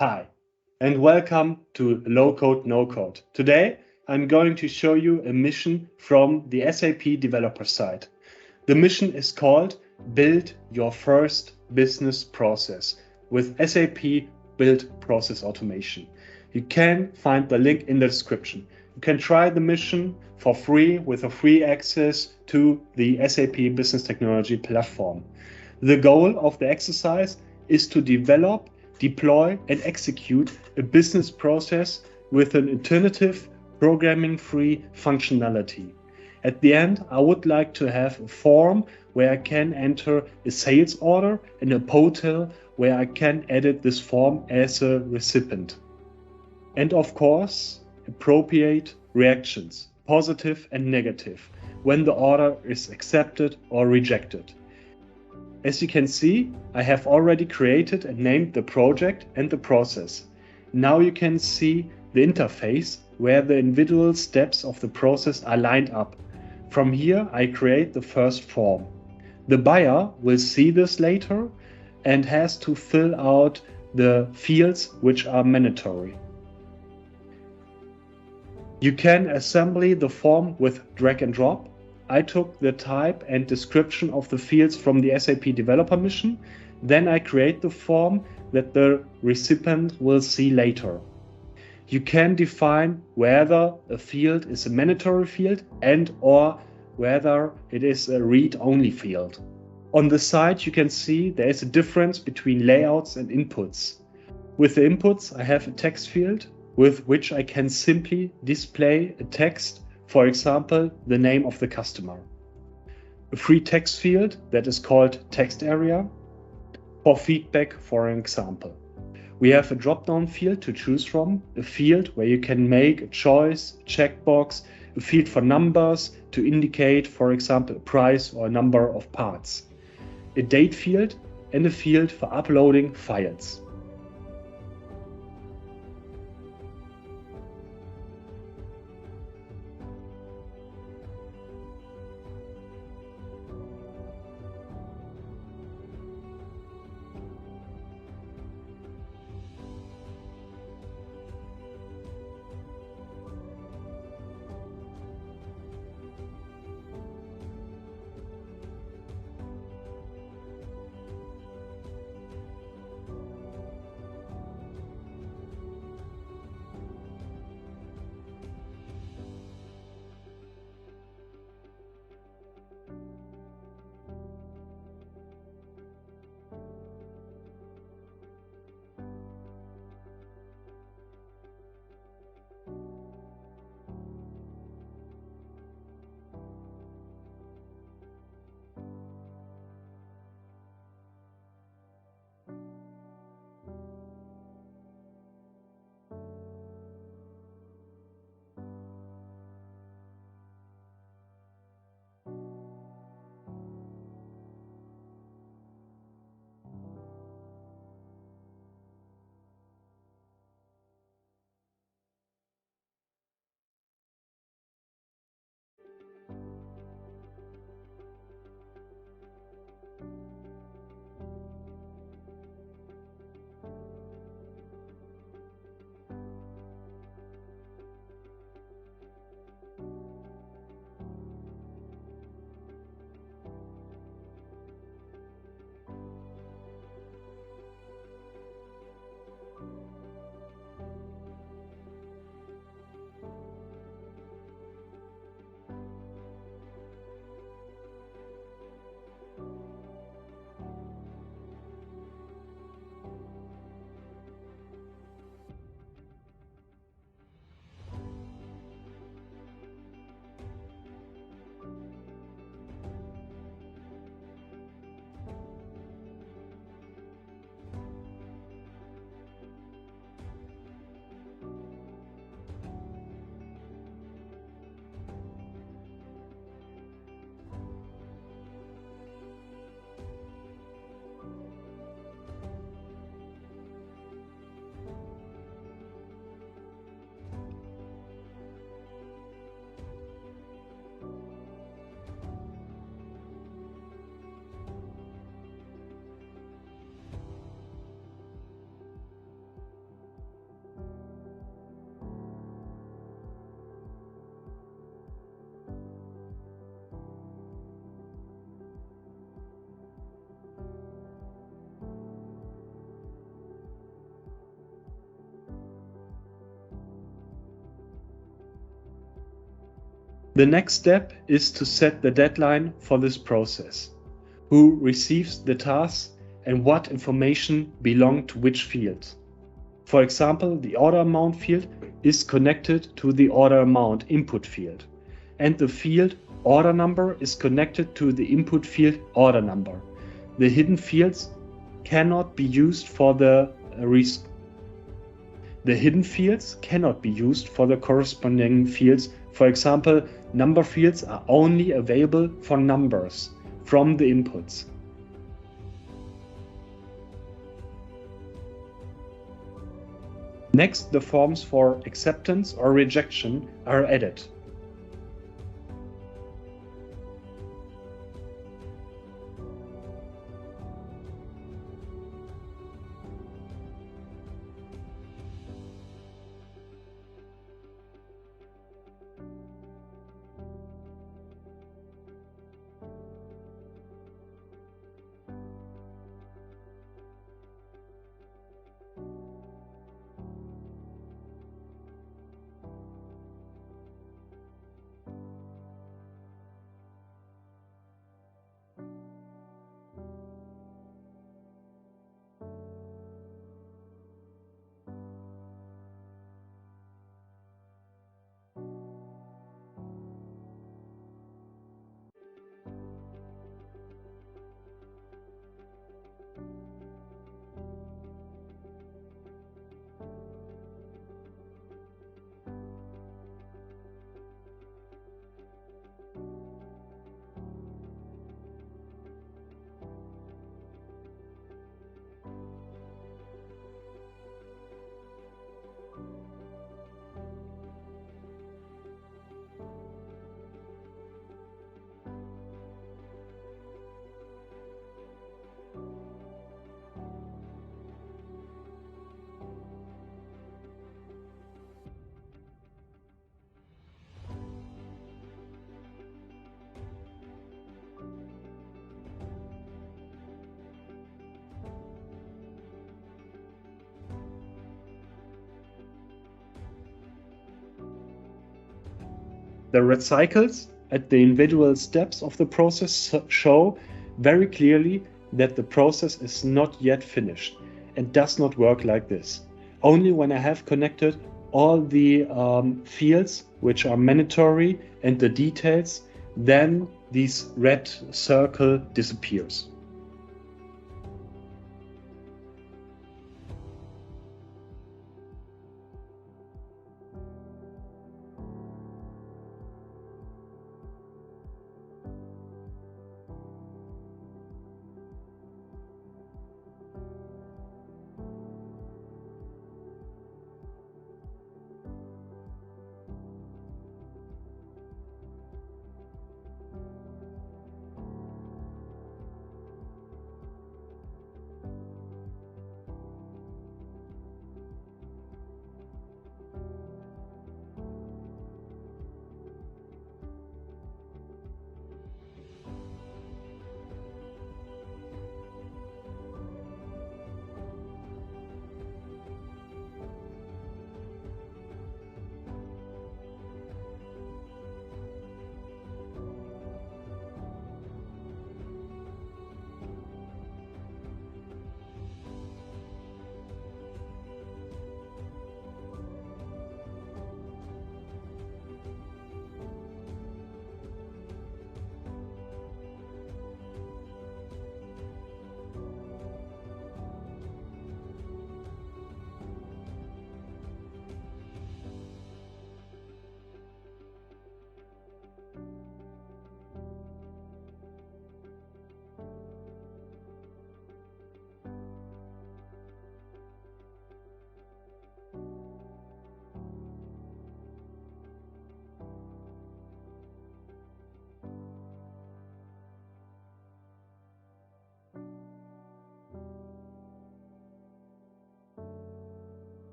Hi, and welcome to Low Code, No Code. Today, I'm going to show you a mission from the SAP developer side. The mission is called Build Your First Business Process with SAP Process Automation. You can find the link in the description. You can try the mission for free with a free access to the SAP Business Technology platform. The goal of the exercise is to develop, deploy, and execute a business process with an alternative programming-free functionality. At the end, I would like to have a form where I can enter a sales order and a portal where I can edit this form as a recipient. And of course, appropriate reactions, positive and negative, when the order is accepted or rejected. As you can see, I have already created and named the project and the process. Now you can see the interface where the individual steps of the process are lined up. From here, I create the first form. The buyer will see this later and has to fill out the fields which are mandatory. You can assemble the form with drag and drop. I took the type and description of the fields from the SAP developer mission. Then I create the form that the recipient will see later. You can define whether a field is a mandatory field and or whether it is a read-only field. On the side, you can see there is a difference between layouts and inputs. With the inputs, I have a text field with which I can simply display a text, for example, the name of the customer. A free text field that is called text area for feedback, for an example. We have a drop-down field to choose from, a field where you can make a choice, a checkbox, a field for numbers to indicate, for example, a price or a number of parts, a date field, and a field for uploading files. The next step is to set the deadline for this process. Who receives the task and what information belong to which field. For example, the order amount field is connected to the order amount input field, and the field order number is connected to the input field order number. The hidden fields cannot be used for the hidden fields cannot be used for the corresponding fields. For example, number fields are only available for numbers from the inputs. Next, the forms for acceptance or rejection are added. The red cycles at the individual steps of the process show very clearly that the process is not yet finished and does not work like this. Only when I have connected all the fields which are mandatory and the details, then this red circle disappears.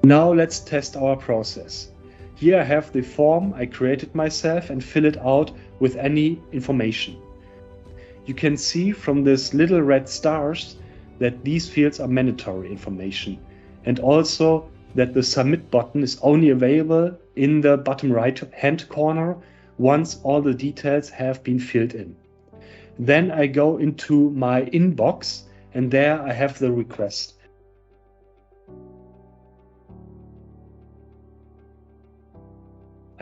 Now let's test our process. Here I have the form I created myself and fill it out with any information. You can see from these little red stars that these fields are mandatory information, and also that the submit button is only available in the bottom right hand corner once all the details have been filled in. Then I go into my inbox and there I have the request.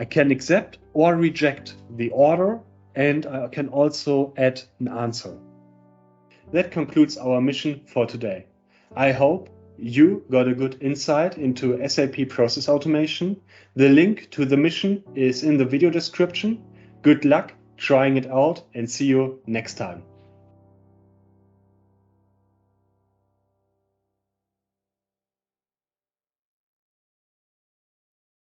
I can accept or reject the order, and I can also add an answer. That concludes our mission for today. I hope you got a good insight into SAP Process Automation. The link to the mission is in the video description. Good luck trying it out and see you next time.